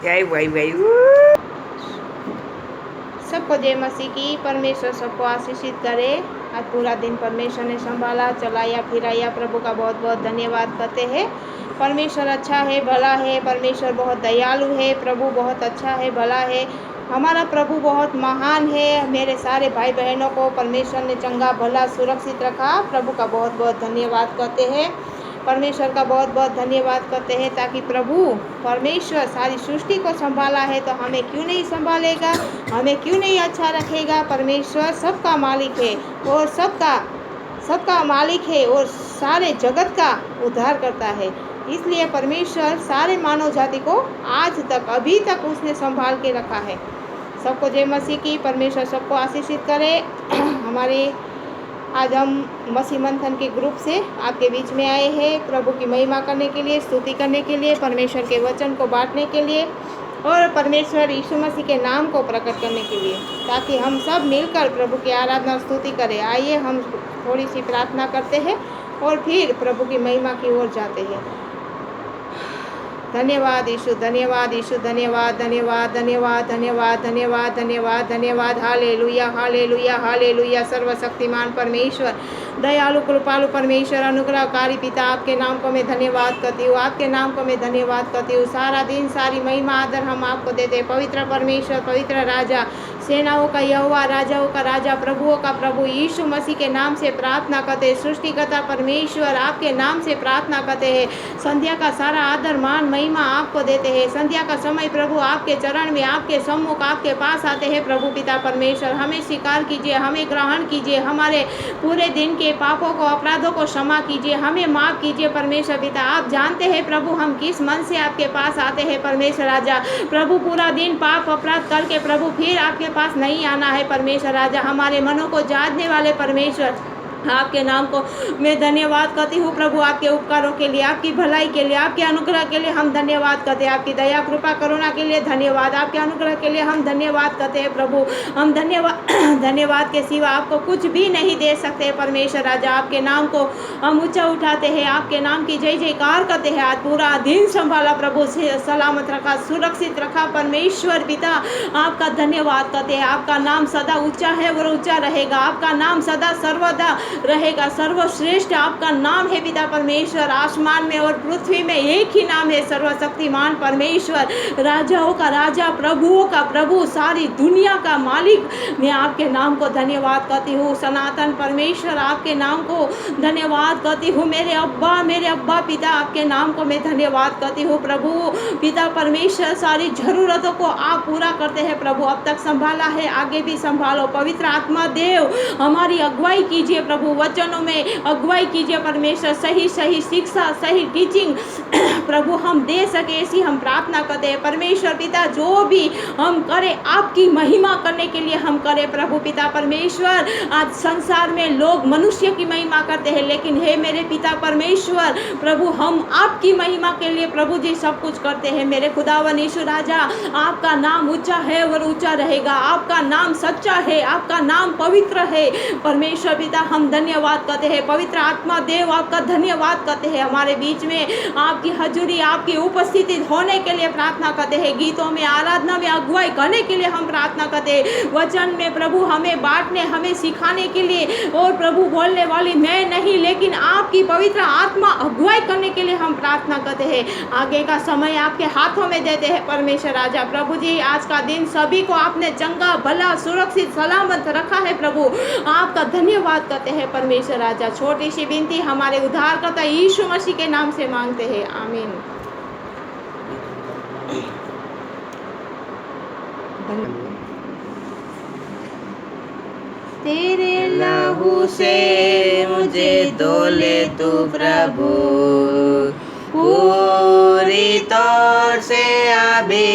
जय भाई भाई। सबको जय मसीह की। परमेश्वर सबको आशीषित करे। आज पूरा दिन परमेश्वर ने संभाला, चलाया, फिराया। प्रभु का बहुत बहुत धन्यवाद करते हैं। परमेश्वर अच्छा है, भला है। परमेश्वर बहुत दयालु है। प्रभु बहुत अच्छा है, भला है। हमारा प्रभु बहुत महान है। मेरे सारे भाई बहनों को परमेश्वर ने चंगा भला सुरक्षित रखा। प्रभु का बहुत बहुत धन्यवाद करते हैं। परमेश्वर का बहुत बहुत धन्यवाद करते हैं, ताकि प्रभु परमेश्वर सारी सृष्टि को संभाला है तो हमें क्यों नहीं संभालेगा, हमें क्यों नहीं अच्छा रखेगा। परमेश्वर सबका मालिक है और सबका मालिक है और सारे जगत का उद्धार करता है। इसलिए परमेश्वर सारे मानव जाति को आज तक, अभी तक उसने संभाल के रखा है। सबको जय मसीह की। परमेश्वर सबको आशीषित करे। हमारे आज हम मसीह मंथन के ग्रुप से आपके बीच में आए हैं, प्रभु की महिमा करने के लिए, स्तुति करने के लिए, परमेश्वर के वचन को बांटने के लिए और परमेश्वर यीशु मसीह के नाम को प्रकट करने के लिए, ताकि हम सब मिलकर प्रभु की आराधना और स्तुति करें। आइए हम थोड़ी सी प्रार्थना करते हैं और फिर प्रभु की महिमा की ओर जाते हैं। धन्यवाद यीशु, धन्यवाद यीशु, धन्यवाद धन्यवाद धन्यवाद धन्यवाद धन्यवाद धन्यवाद धन्यवाद। Hallelujah hallelujah hallelujah. सर्वशक्तिमान परमेश्वर, दयालु कृपालु परमेश्वर, अनुग्रहकारी पिता, आपके नाम को मैं धन्यवाद करती हूँ। आपके नाम को मैं धन्यवाद करती हूँ। सारा दिन सारी महिमा आदर हम आपको देते हैं। पवित्र परमेश्वर, पवित्र राजा, सेनाओं का यहोवा, राजाओं का राजा, प्रभुओं का प्रभु, यीशु मसीह के नाम से प्रार्थना करते हैं। सृष्टिकर्ता परमेश्वर, आपके नाम से प्रार्थना करते हैं। संध्या का सारा आदर मान महिमा आपको देते हैं। संध्या का समय प्रभु आपके चरण में, आपके सम्मुख, आपके पास आते हैं। प्रभु पिता परमेश्वर, हमें स्वीकार कीजिए, हमें ग्रहण कीजिए, हमारे पूरे दिन के पापों को, अपराधों को क्षमा कीजिए, हमें माफ कीजिए। परमेश्वर पिता, आप जानते हैं प्रभु हम किस मन से आपके पास आते हैं। परमेश्वर राजा, प्रभु पूरा दिन पाप अपराध करके प्रभु फिर आपके पास नहीं आना है। परमेश्वर राजा, हमारे मनों को जांचने वाले परमेश्वर, आपके नाम को मैं धन्यवाद करती हूँ प्रभु। आपके उपकारों के लिए, आपकी भलाई के लिए, आपके अनुग्रह के लिए हम धन्यवाद करते हैं। आपकी दया कृपा करुणा के लिए धन्यवाद, आपके अनुग्रह के लिए हम धन्यवाद करते हैं प्रभु। हम धन्यवाद के सिवा आपको कुछ भी नहीं दे सकते। परमेश्वर राजा, आपके नाम को हम ऊंचा उठाते हैं, आपके नाम की जय जयकार करते हैं। आज पूरा दिन संभाला प्रभु, से सलामत रखा, सुरक्षित रखा। परमेश्वर पिता, आपका धन्यवाद करते हैं। आपका नाम सदा ऊंचा है और ऊंचा रहेगा। आपका नाम सदा सर्वदा रहेगा। सर्वश्रेष्ठ आपका नाम है पिता परमेश्वर। आसमान में और पृथ्वी में एक ही नाम है, सर्वशक्तिमान परमेश्वर, राजाओं का राजा, प्रभुओं का प्रभु, सारी दुनिया का मालिक। मैं आपके नाम को धन्यवाद करती हूँ। सनातन परमेश्वर, आपके नाम को धन्यवाद करती हूँ। मेरे अब्बा पिता, आपके नाम को मैं धन्यवाद करती हूँ प्रभु पिता परमेश्वर। सारी जरूरतों को आप पूरा करते हैं प्रभु। अब तक संभाला है, आगे भी संभालो। पवित्र आत्मा देव, हमारी अगुवाई कीजिए प्रभु, वचनों में अगुवाई कीजिए परमेश्वर। सही शिक्षा, सही टीचिंग प्रभु हम दे सके, ऐसी हम प्रार्थना करते हैं। परमेश्वर पिता, जो भी हम करें आपकी महिमा करने के लिए हम करें प्रभु पिता परमेश्वर। आज संसार में लोग मनुष्य की महिमा करते हैं, लेकिन हे मेरे पिता परमेश्वर प्रभु, हम आपकी महिमा के लिए प्रभु जी सब कुछ करते हैं। मेरे खुदावन यीशु राजा, आपका नाम ऊंचा है और ऊंचा रहेगा। आपका नाम सच्चा है, आपका नाम पवित्र है। परमेश्वर पिता, हम धन्यवाद करते हैं। पवित्र आत्मा देव, आपका धन्यवाद करते हैं। हमारे बीच में आपकी हजूरी, आपकी उपस्थिति होने के लिए प्रार्थना करते हैं। गीतों में, आराधना में अगुवाई करने के लिए हम प्रार्थना करते हैं। वचन में प्रभु हमें बांटने, हमें सिखाने के लिए, और प्रभु बोलने वाली मैं नहीं, लेकिन आपकी पवित्र आत्मा अगुवाई करने के लिए हम प्रार्थना करते हैं। आगे का समय आपके हाथों में देते हैं परमेश्वर राजा। प्रभु जी, आज का दिन सभी को आपने चंगा भला सुरक्षित सलामत रखा है प्रभु, आपका धन्यवाद करते हैं परमेश्वर राजा। छोटी सी विनती हमारे उद्धारकर्ता यीशु मसीह के नाम से मांगते हैं, आमीन। तेरे लहू से मुझे धो ले तू प्रभु, पूरी तौर से अभी।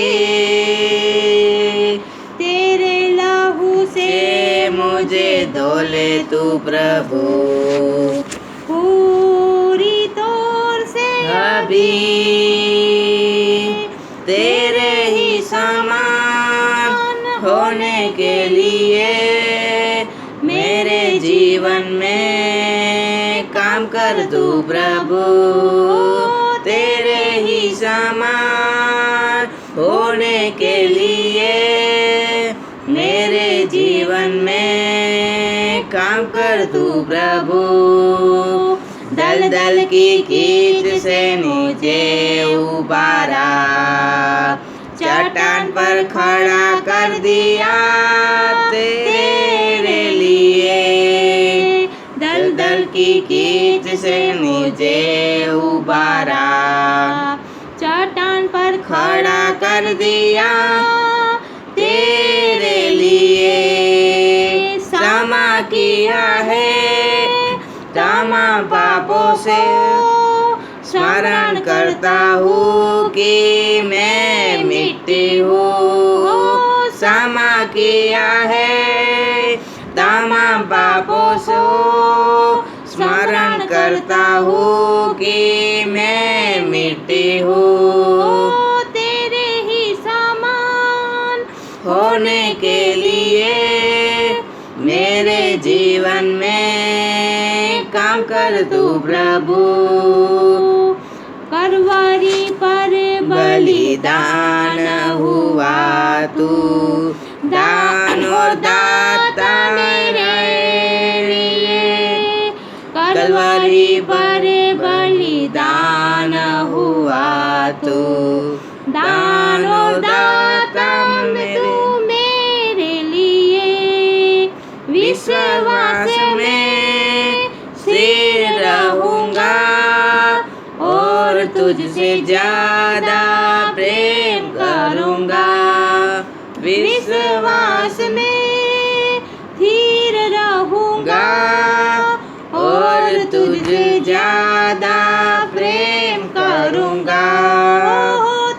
तेरे लहू से मुझे धो ले तू प्रभु, पूरी तौर से अभी। तेरे ही समान होने के लिए मेरे जीवन में काम कर तू प्रभु। तेरे ही समान होने के लिए मेरे जीवन में काम कर तू प्रभु। दलदल की कीच से नीचे उबारा, चट्टान पर खड़ा कर दिया तेरे लिए। दलदल की कीच से नीचे उबारा, चट्टान पर खड़ा कर दिया तेरे लिए। क्षमा किया है क्षमा पापों से, स्मरण करता हूँ कि मैं मिट्टी हूँ। क्षमा किया है क्षमा पापों से, स्मरण करता हूँ कि मैं मिट्टी हूँ। तेरे ही समान होने के लिए मेरे जीवन में काम कर तू प्रभु। करवारी पर बलिदान हुआ तू, दान और दाता मेरे लिए। कलवरी पर बलिदान हुआ तू, दान और दाता तू मेरे लिए। विश्वास में स्थिर रहूंगा और तुझसे ज्यादा प्रेम करूंगा। विश्वास में स्थिर रहूंगा और तुझे ज्यादा प्रेम करूंगा।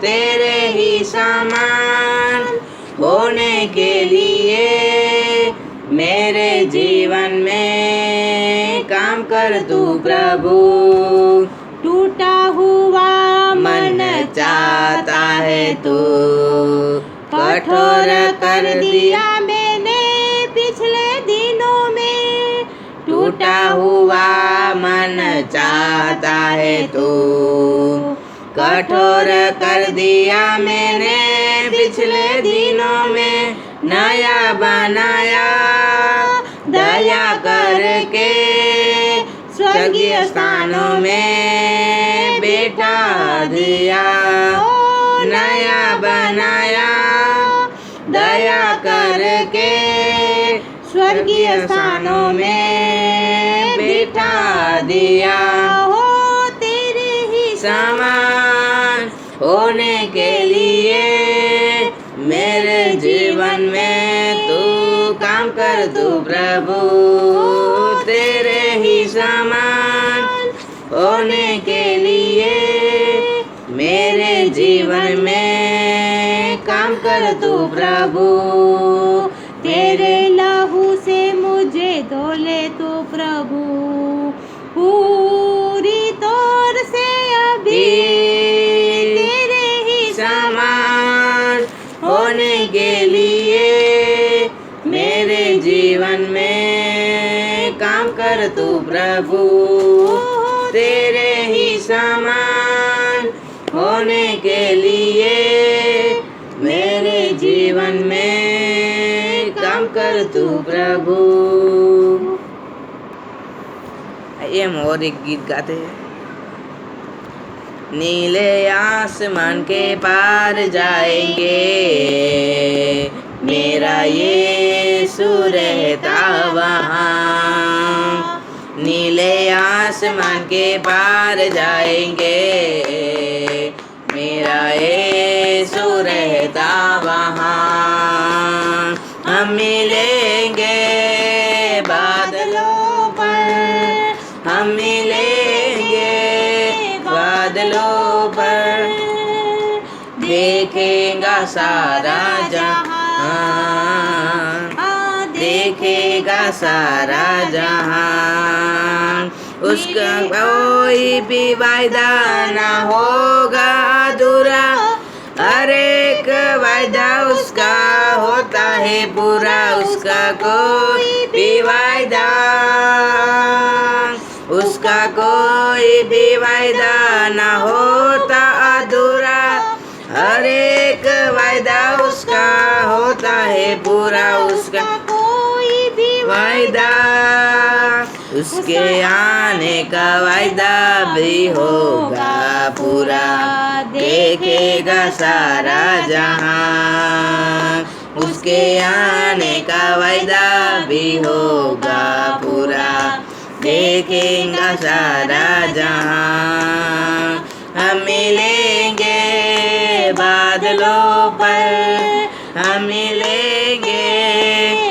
तेरे ही समान होने के लिए मेरे जीवन में काम कर तू प्रभु। टूटा हुआ मन चाहता है तू कठोर कर दिया मैंने पिछले दिनों में। टूटा हुआ मन चाहता है तू कठोर कर दिया मैंने पिछले दिनों में। नया बनाया दया करके स्वर्गीय स्थानों में बैठा दिया। नया बनाया दया करके स्वर्गीय स्थानों में बैठा दिया। तेरे ही समान होने के लिए मेरे जीवन में तू काम कर तू प्रभु। तेरे ही समान होने के लिए मेरे जीवन में काम कर तू प्रभु। तेरे लहू से मुझे धो ले तू प्रभु, पूरी तौर से अभी। तेरे ही समान होने के लिए मेरे जीवन में काम कर तू प्रभु। तेरे ही समान होने के लिए मेरे जीवन में काम कर तू प्रभु। आइए हम और एक गीत गाते हैं। नीले आसमान के पार जाएंगे, मेरा यीशु रहता वहाँ। नीले आसमान के पार जाएंगे, मेरा यीशु रहता वहाँ। हम मिलेंगे बादलों पर, हम मिलेंगे बादलों पर। देखेगा सारा जहां, देखेगा सारा जहां। उसका कोई भी वायदा ना होगा अधूरा, हर एक वायदा उसका होता है पूरा। उसका कोई भी वायदा, उसका कोई भी वायदा ना होता अधूरा, हर एक एक वायदा उसका होता है पूरा, उसका कोई भी वायदा, उसके आने का वायदा भी होगा पूरा, देखेगा सारा जहां। उसके आने का वायदा भी होगा पूरा, देखेगा सारा जहां। हम मिलेंगे बादलों पर, हम मिलेंगे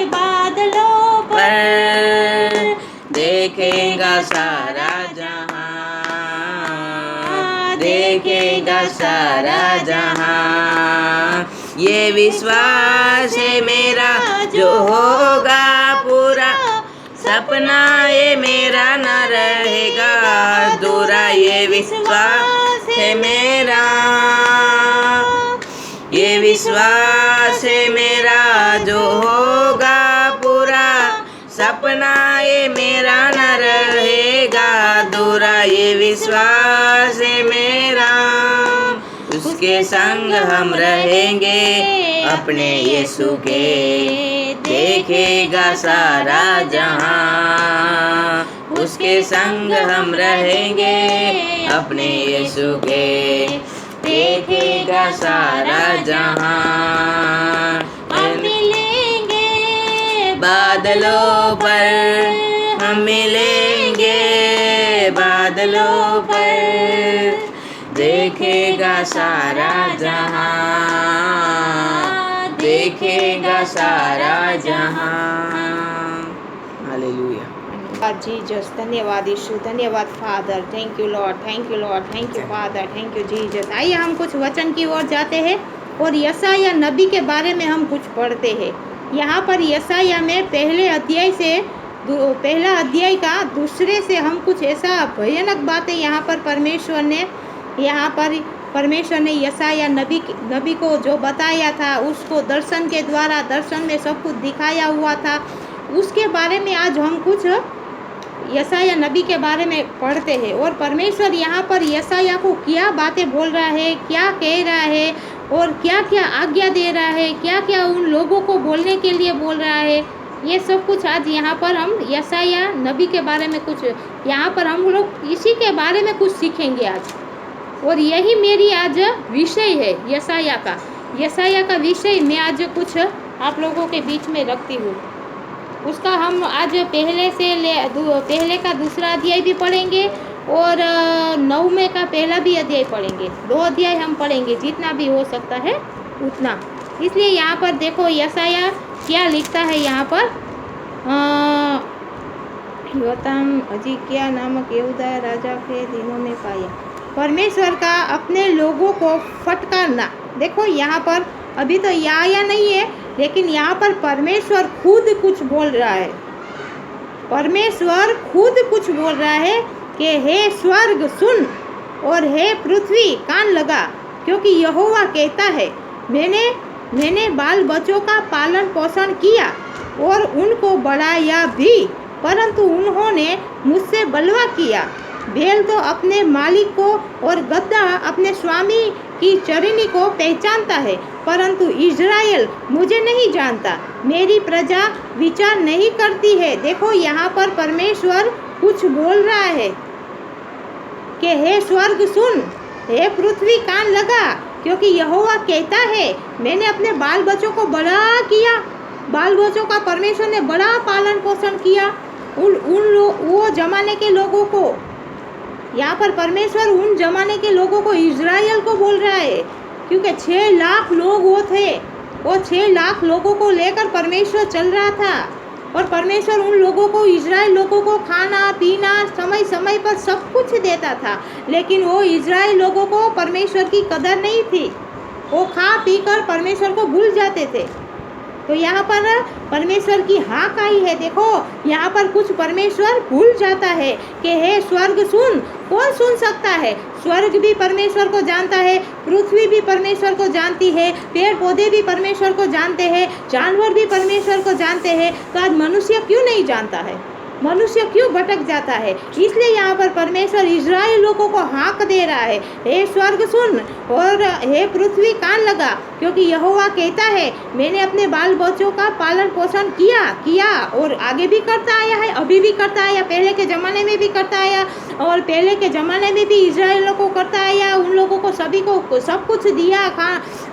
बादलों पर, देखेगा सारा जहां, देखेगा सारा जहां। ये विश्वास है मेरा जो होगा पूरा, सपना ये मेरा न रहेगा अधूरा। ये विश्वास है मेरा, ये विश्वास है मेरा जो होगा पूरा, सपना ये मेरा न रहेगा अधूरा। ये विश्वास है मेरा, उसके संग हम रहेंगे अपने यीशु के, देखेगा सारा जहां। उसके संग हम रहेंगे अपने यीशु के, देखेगा सारा जहां। हम मिलेंगे बादलों पर, हम मिलेंगे बादलों पर, देखेगा सारा जहां, देखेगा सारा जहां। हालेलुया। धन्यवाद जीसस, धन्यवाद यीशु, धन्यवाद father. Thank you Lord, thank you Lord, thank you father, thank you Jesus. आइए हम कुछ वचन की ओर जाते हैं और यशायाह नबी के बारे में हम कुछ पढ़ते हैं। यहाँ पर यशायाह में पहला अध्याय का दूसरे से हम कुछ ऐसा भयानक बातें यहाँ पर परमेश्वर ने यशायाह नबी को जो बताया था, उसको दर्शन के द्वारा, दर्शन में सब कुछ दिखाया हुआ था, उसके बारे में आज हम कुछ यशायाह नबी के बारे में पढ़ते हैं। और परमेश्वर यहाँ पर यशायाह को क्या बातें बोल रहा है, क्या कह रहा है और क्या क्या आज्ञा दे रहा है, क्या क्या उन लोगों को बोलने के लिए बोल रहा है, ये सब कुछ आज यहाँ पर हम यशायाह नबी के बारे में कुछ, यहाँ पर हम लोग इसी के बारे में कुछ सीखेंगे आज। और यही मेरी आज विषय है यशायाह का विषय मैं आज कुछ आप लोगों के बीच में रखती हूँ। उसका हम आज पहले का दूसरा अध्याय भी पढ़ेंगे और 9वें का पहला भी अध्याय पढ़ेंगे। 2 अध्याय हम पढ़ेंगे, जितना भी हो सकता है उतना। इसलिए यहाँ पर देखो यशायाह क्या लिखता है। यहाँ पर योताम अजीकिया नामक यहूदा राजा के दिनों में पाया परमेश्वर का अपने लोगों को फटकारना। देखो यहाँ पर अभी तो या नहीं है, लेकिन यहाँ पर परमेश्वर खुद कुछ बोल रहा है। परमेश्वर खुद कुछ बोल रहा है कि हे स्वर्ग सुन और हे पृथ्वी कान लगा, क्योंकि यहोवा कहता है मैंने बाल बच्चों का पालन पोषण किया और उनको बढ़ाया भी, परंतु उन्होंने मुझसे बलवा किया। बैल तो अपने मालिक को और गधा अपने स्वामी की चरनी को पहचानता है, परंतु इज़राइल मुझे नहीं जानता। मेरी प्रजा विचार नहीं करती है। देखो यहाँ पर परमेश्वर कुछ बोल रहा है कि हे स्वर्ग सुन, हे पृथ्वी कान लगा, क्योंकि यहोवा कहता है मैंने अपने बाल बच्चों को बड़ा किया। बाल बच्चों का परमेश्वर ने बड़ा पालन पोषण किया। वो जमाने के लोगों को, यहाँ पर परमेश्वर उन जमाने के लोगों को, इज़राइल को बोल रहा है, क्योंकि 6 लाख लोग वो थे। वो 6 लाख लोगों को लेकर परमेश्वर चल रहा था और परमेश्वर उन लोगों को, इज़राइल लोगों को खाना पीना समय समय पर सब कुछ देता था, लेकिन वो इज़राइल लोगों को परमेश्वर की कदर नहीं थी। वो खा पी कर परमेश्वर को भूल जाते थे। तो यहाँ पर परमेश्वर की हाँक आई है। देखो यहाँ पर कुछ परमेश्वर भूल जाता है कि हे स्वर्ग सुन। कौन सुन सकता है? स्वर्ग भी परमेश्वर को जानता है, पृथ्वी भी परमेश्वर को जानती है, पेड़ पौधे भी परमेश्वर को जानते हैं, जानवर भी परमेश्वर को जानते हैं। तो आज मनुष्य क्यों नहीं जानता है? मनुष्य क्यों भटक जाता है। इसलिए यहाँ पर परमेश्वर इजराइल लोगों को हाँक दे रहा है, हे स्वर्ग सुन और हे पृथ्वी कान लगा, क्योंकि यहोवा कहता है मैंने अपने बाल बच्चों का पालन पोषण किया और आगे भी करता आया है, अभी भी करता आया, पहले के ज़माने में भी करता आया और पहले के ज़माने में भी इजराइल लोगों को करता आया। उन लोगों को सभी को सब कुछ दिया,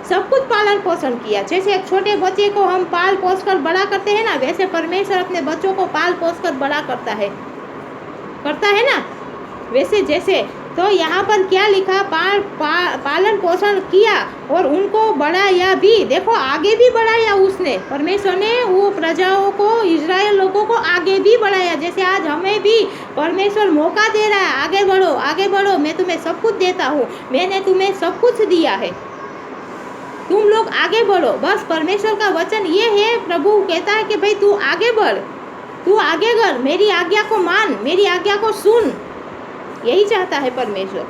सब कुछ पालन पोषण किया। जैसे एक छोटे बच्चे को हम पाल पोस कर बड़ा करते हैं ना, वैसे परमेश्वर अपने बच्चों को पाल पोस कर बड़ा करता है ना, वैसे जैसे। तो यहाँ पर क्या लिखा, पालन पोषण किया और उनको बढ़ाया भी। देखो आगे भी बढ़ाया उसने, परमेश्वर ने वो प्रजाओं को, इजराइल लोगों को आगे भी बढ़ाया। जैसे आज हमें भी परमेश्वर मौका दे रहा है, आगे बढ़ो, मैं तुम्हें सब कुछ देता हूँ, मैंने तुम्हें सब कुछ दिया है, तुम लोग आगे बढ़ो। बस परमेश्वर का वचन ये है, प्रभु कहता है कि भाई तू आगे बढ़, तू आगे बढ़, मेरी आज्ञा को मान, मेरी आज्ञा को सुन, यही चाहता है परमेश्वर।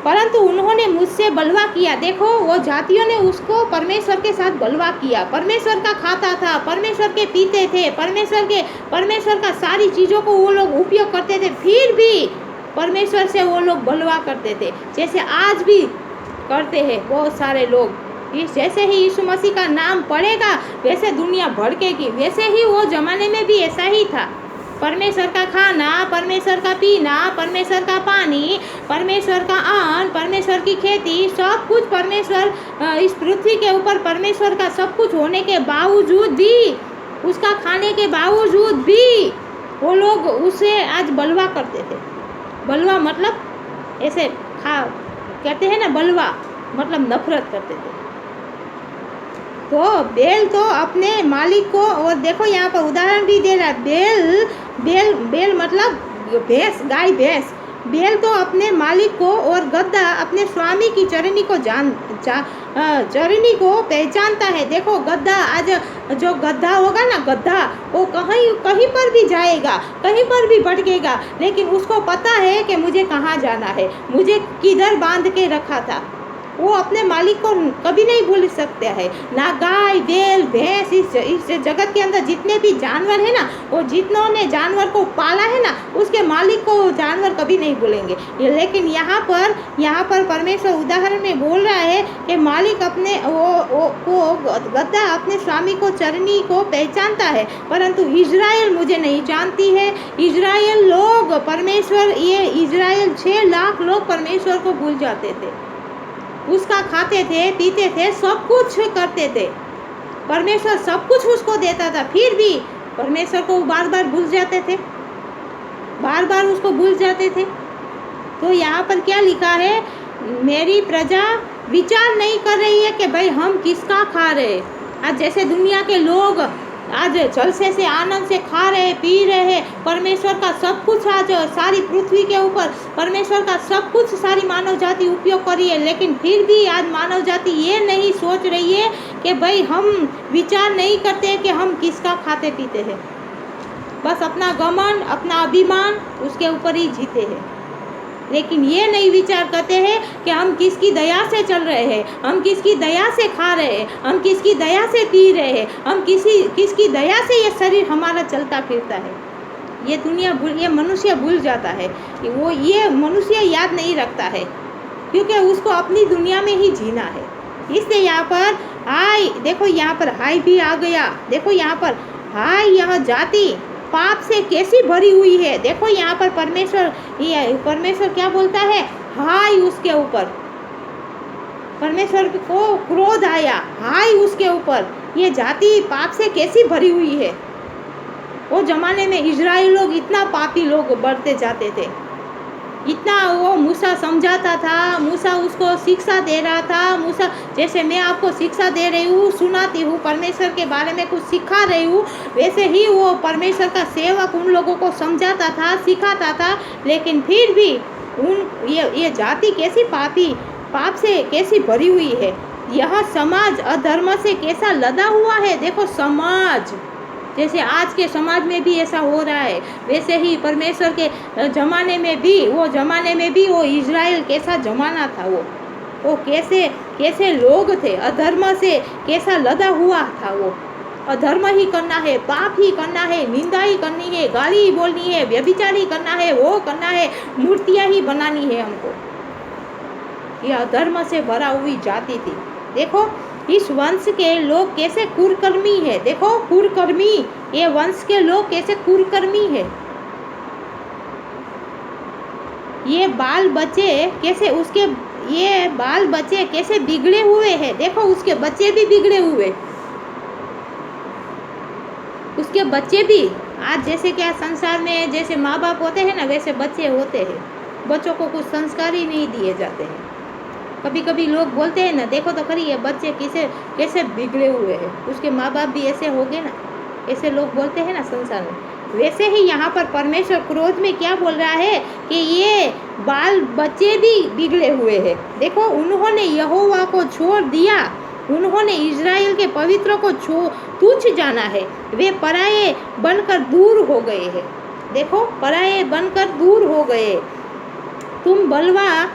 परंतु उन्होंने मुझसे बलवा किया। देखो वो जातियों ने उसको परमेश्वर के साथ बलवा किया। परमेश्वर का खाता था, परमेश्वर के पीते थे, परमेश्वर का सारी चीज़ों को वो लोग उपयोग करते थे, फिर भी परमेश्वर से वो लोग बलवा करते थे। जैसे आज भी करते हैं बहुत सारे लोग। जैसे ही यीशु मसीह का नाम पड़ेगा वैसे दुनिया भड़केगी। वैसे ही वो ज़माने में भी ऐसा ही था। परमेश्वर का खाना, परमेश्वर का पीना, परमेश्वर का पानी, परमेश्वर का अन्न, परमेश्वर की खेती, सब कुछ परमेश्वर, इस पृथ्वी के ऊपर परमेश्वर का सब कुछ होने के बावजूद भी, उसका खाने के बावजूद भी वो लोग उसे आज बलवा करते थे। बलवा मतलब ऐसे कहते हैं ना, बलवा मतलब नफरत करते थे। तो बैल तो अपने मालिक को, और देखो यहाँ पर उदाहरण भी दे रहा है, बैल मतलब भैंस, गाय भैंस। बैल तो अपने मालिक को और गधा अपने स्वामी की चरनी को पहचानता है। देखो गधा, आज जो गधा होगा ना, गधा वो कहीं पर भी जाएगा, कहीं पर भी भटकेगा, लेकिन उसको पता है कि मुझे कहाँ जाना है, मुझे किधर बांध के रखा था। वो अपने मालिक को कभी नहीं भूल सकते हैं। ना गाय, बैल, भैंस, इस जगत के अंदर जितने भी जानवर है ना, वो जितनों ने जानवर को पाला है ना, उसके मालिक को जानवर कभी नहीं भूलेंगे। लेकिन यहाँ पर परमेश्वर उदाहरण में बोल रहा है कि मालिक अपने वो गधा अपने स्वामी को, चरनी को पहचानता है, परंतु इजराइल मुझे नहीं जानती है। इजराइल लोग परमेश्वर, ये इजराइल 6 लाख लोग परमेश्वर को भूल जाते थे, उसका खाते थे, पीते थे, सब कुछ करते थे। परमेश्वर सब कुछ उसको देता था, फिर भी परमेश्वर को बार बार भूल जाते थे, बार बार उसको भूल जाते थे। तो यहाँ पर क्या लिखा है, मेरी प्रजा विचार नहीं कर रही है कि भाई हम किसका खा रहे। आज जैसे दुनिया के लोग आज जलसे से आनंद से खा रहे, पी रहे हैं, परमेश्वर का सब कुछ आज सारी पृथ्वी के ऊपर परमेश्वर का सब कुछ सारी मानव जाति उपयोग कर रही है, लेकिन फिर भी आज मानव जाति ये नहीं सोच रही है कि भाई हम विचार नहीं करते कि हम किसका खाते पीते हैं। बस अपना घमंड, अपना अभिमान उसके ऊपर ही जीते हैं, लेकिन ये नहीं विचार करते हैं कि हम किसकी दया से चल रहे हैं, हम किसकी दया से खा रहे हैं, हम किसकी दया से पी रहे हैं, हम किसकी दया से ये शरीर हमारा चलता फिरता है। ये मनुष्य भूल जाता है कि वो, ये मनुष्य याद नहीं रखता है, क्योंकि उसको अपनी दुनिया में ही जीना है। इसलिए यहाँ पर हाय, देखो यहाँ पर हाय भी आ गया। देखो यहाँ पर हाय, यह जाति पाप से कैसी भरी हुई है। देखो यहाँ पर परमेश्वर क्या बोलता है, हाय उसके ऊपर, परमेश्वर को क्रोध आया, हाय उसके ऊपर, ये जाति पाप से कैसी भरी हुई है। वो जमाने में इजराइल लोग इतना पापी लोग बढ़ते जाते थे, इतना वो मूसा समझाता था, मूसा उसको शिक्षा दे रहा था। मूसा जैसे मैं आपको शिक्षा दे रही हूँ, सुनाती हूँ, परमेश्वर के बारे में कुछ सिखा रही हूँ, वैसे ही वो परमेश्वर का सेवक उन लोगों को समझाता था, सिखाता था। लेकिन फिर भी ये जाति कैसी पाप से कैसी भरी हुई है। यह समाज अधर्म से कैसा लदा हुआ है। देखो समाज, जैसे आज के समाज में भी ऐसा हो रहा है, वैसे ही परमेश्वर के ज़माने में भी वो इजराइल कैसा ज़माना था, वो कैसे लोग थे, अधर्म से कैसा लदा हुआ था वो। अधर्म ही करना है, पाप ही करना है, निंदा ही करनी है, गाली ही बोलनी है, व्यभिचार ही करना है, वो करना है, मूर्तियाँ ही बनानी है हमको। ये अधर्म से भरा हुई जाति थी। देखो इस वंश के लोग कैसे कुकर्मी है, देखो कुकर्मी, ये वंश के लोग कैसे कुकर्मी है। ये बाल बच्चे कैसे बिगड़े हुए हैं, देखो उसके बच्चे भी बिगड़े हुए, उसके बच्चे भी आज जैसे क्या संसार में जैसे माँ बाप होते हैं ना, वैसे बच्चे होते हैं। बच्चों को कुछ संस्कार ही नहीं दिए जाते हैं। कभी कभी लोग बोलते हैं ना, देखो तो खरी ये बच्चे कैसे बिगड़े हुए हैं, उसके माँ बाप भी ऐसे हो गए ना, ऐसे लोग बोलते हैं ना संसार में। वैसे ही यहाँ पर परमेश्वर क्रोध में क्या बोल रहा है कि ये बाल बच्चे भी बिगड़े हुए हैं। देखो उन्होंने यहोवा को छोड़ दिया, उन्होंने इज़राइल के पवित्र को तुच्छ जाना है, वे पराये बनकर दूर हो गए हैं। देखो पराये बनकर दूर हो गए। तुम बलवा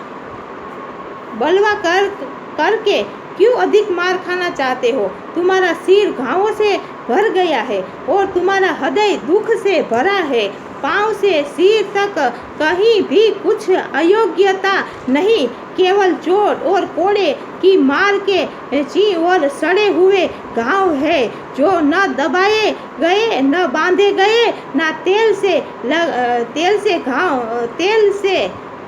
करके क्यों अधिक मार खाना चाहते हो? तुम्हारा सिर घावों से भर गया है और तुम्हारा हृदय दुख से भरा है। पाँव से सिर तक कहीं भी कुछ अयोग्यता नहीं, केवल चोट और कोड़े की मार के ची और सड़े हुए घाव है, जो न दबाए गए न बांधे गए, न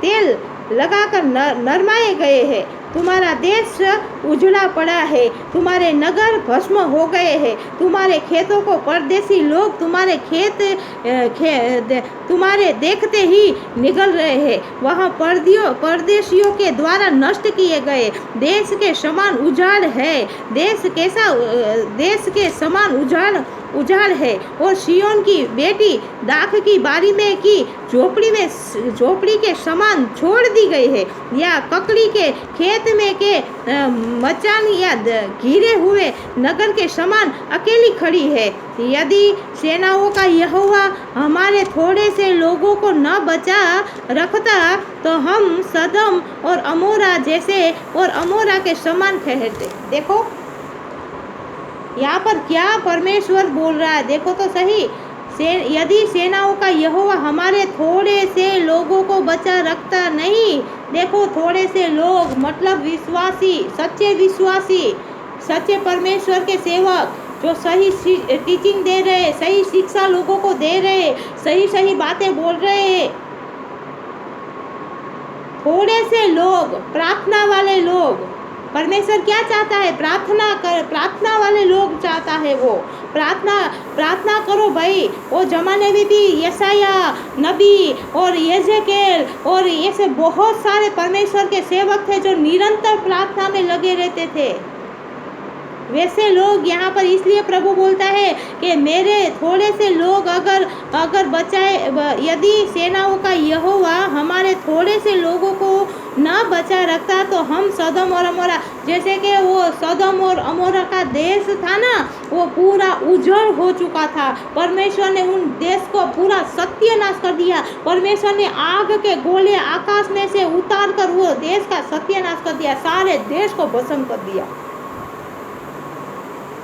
तेल लगाकर नरमाए गए हैं। तुम्हारा देश उजड़ा पड़ा है, तुम्हारे नगर भस्म हो गए हैं, तुम्हारे खेतों को परदेसी लोग तुम्हारे देखते ही निगल रहे हैं। वहाँ परदेशियों के द्वारा नष्ट किए गए देश के समान उजाड़ है, देश के समान उजाड़ है। और सिय्योन की बेटी दाख की बारी में की झोपड़ी के समान छोड़ दी गई है, या ककड़ी के खेत में के मचान या घिरे हुए नगर के समान अकेली खड़ी है। यदि सेनाओं का यहोवा हमारे थोड़े से लोगों को न बचा रखता, तो हम सदम और अमोरा के समान ठहरते। देखो यहाँ पर क्या परमेश्वर बोल रहा है, देखो तो सही। यदि सेनाओं का यहोवा हमारे थोड़े से लोगों को बचा रखता नहीं, देखो थोड़े से लोग मतलब विश्वासी, सच्चे परमेश्वर के सेवक, जो सही टीचिंग दे रहे, सही शिक्षा लोगों को दे रहे, सही बातें बोल रहे, थोड़े से लोग, प्रार्थना वाले लोग। परमेश्वर क्या चाहता है? प्रार्थना वाले लोग चाहता है। वो प्रार्थना करो भाई। वो जमाने में भी यशाया नबी और यजेकेल और ऐसे बहुत सारे परमेश्वर के सेवक थे जो निरंतर प्रार्थना में लगे रहते थे। वैसे लोग यहाँ पर इसलिए प्रभु बोलता है कि मेरे थोड़े से लोग अगर बचाए, यदि सेनाओं का यहोवा हमारे थोड़े से लोगों को न बचा रखता, तो हम सदम और अमोरा, जैसे कि वो सदम और अमोरा का देश था ना, वो पूरा उजड़ हो चुका था। परमेश्वर ने उन देश को पूरा सत्यानाश कर दिया। परमेश्वर ने आग के गोले आकाश में से उतार कर वो देश का सत्यानाश कर दिया, सारे देश को भस्म कर दिया।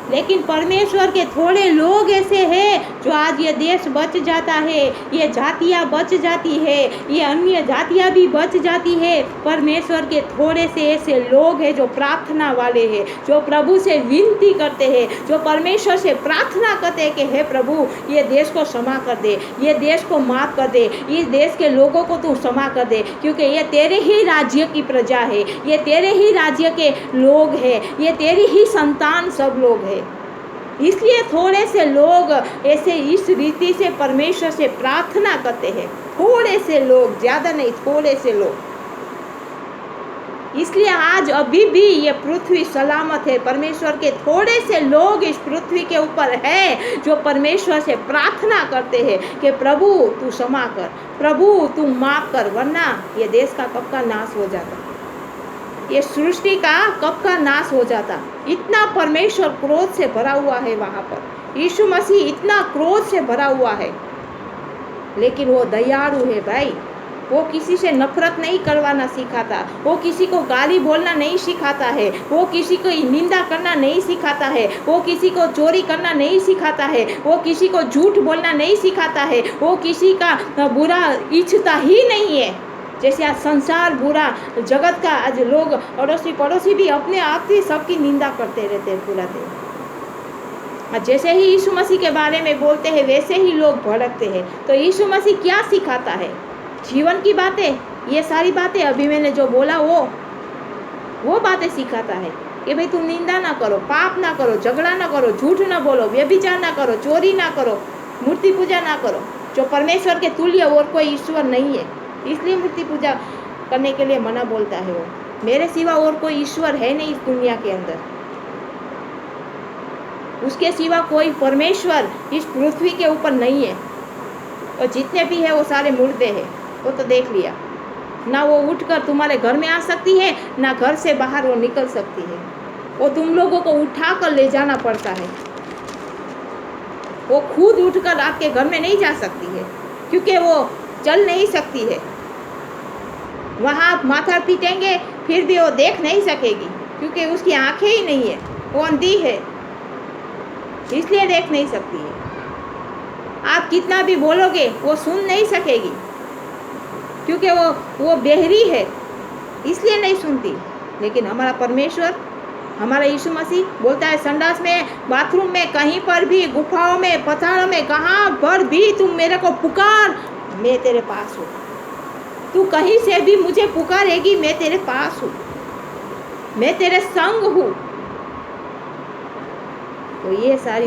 लेकिन परमेश्वर के थोड़े लोग ऐसे हैं जो आज ये देश बच जाता है, ये जातियाँ बच जाती है, ये अन्य जातियाँ भी बच जाती है। परमेश्वर के थोड़े से ऐसे लोग हैं जो प्रार्थना वाले हैं, जो प्रभु से विनती करते हैं, जो परमेश्वर से प्रार्थना करते हैं कि हे प्रभु ये देश को क्षमा कर दे, ये देश को माफ़ कर दे, इस देश के लोगों को तू क्षमा कर दे, क्योंकि ये तेरे ही राज्य की प्रजा है, ये तेरे ही राज्य के लोग हैं, ये तेरी ही संतान सब लोग हैं। इसलिए थोड़े से लोग ऐसे इस रीति से परमेश्वर से प्रार्थना करते हैं। थोड़े से लोग, ज़्यादा नहीं, थोड़े से लोग। इसलिए आज अभी भी ये पृथ्वी सलामत है। परमेश्वर के थोड़े से लोग इस पृथ्वी के ऊपर है जो परमेश्वर से प्रार्थना करते हैं कि प्रभु तू क्षमा कर, प्रभु तू माफ़ कर, वरना ये देश का कब का नाश हो जाता, ये सृष्टि का कब का नाश हो जाता। इतना परमेश्वर क्रोध से भरा हुआ है वहाँ पर। यीशु मसीह इतना क्रोध से भरा हुआ है, लेकिन वो दयालु है भाई। वो किसी से नफरत नहीं करवाना सिखाता, वो किसी को गाली बोलना नहीं सिखाता है, वो किसी को निंदा करना नहीं सिखाता है, वो किसी को चोरी करना नहीं सिखाता है, वो किसी को झूठ बोलना नहीं सिखाता है, वो किसी का बुरा इच्छता ही नहीं है। जैसे आज संसार बुरा, जगत का आज लोग अड़ोसी पड़ोसी भी अपने आप ही सबकी निंदा करते रहते हैं पूरा दिन। जैसे ही यीशु मसीह के बारे में बोलते हैं वैसे ही लोग भड़कते हैं। तो यीशु मसीह क्या सिखाता है? जीवन की बातें, ये सारी बातें अभी मैंने जो बोला वो बातें सिखाता है कि भाई तुम निंदा ना करो, पाप ना करो, झगड़ा ना करो, झूठ ना बोलो, व्यभिचार ना करो, चोरी ना करो, मूर्ति पूजा ना करो। जो परमेश्वर के तुल्य और कोई ईश्वर नहीं है, इसलिए मूर्ति पूजा करने के लिए मना बोलता है। वो मेरे सिवा और कोई ईश्वर है नहीं इस दुनिया के अंदर, उसके सिवा कोई परमेश्वर इस पृथ्वी के ऊपर नहीं है। और जितने भी है वो सारे मुर्दे हैं, वो तो देख लिया। ना वो उठकर तुम्हारे घर में आ सकती है, ना घर से बाहर वो निकल सकती है। वो तुम लोगों को उठा कर ले जाना पड़ता है। वो खुद उठकर आपके घर में नहीं जा सकती है, क्योंकि वो चल नहीं सकती है। वहाँ आप माथा पीटेंगे फिर भी वो देख नहीं सकेगी, क्योंकि उसकी आंखें ही नहीं है, वो अंधी है, इसलिए देख नहीं सकती है। आप कितना भी बोलोगे वो सुन नहीं सकेगी, क्योंकि वो बहरी है, इसलिए नहीं सुनती। लेकिन हमारा परमेश्वर, हमारा यीशु मसीह बोलता है संडास में, बाथरूम में, कहीं पर भी, गुफाओं में, पथारों में, कहाँ पर भी तुम मेरे को पुकार, मैं तेरे पास हूँ। तू कहीं से भी मुझे पुकारेगी, मैं तेरे पास हूँ, मैं तेरे संग हूँ। तो ये सारी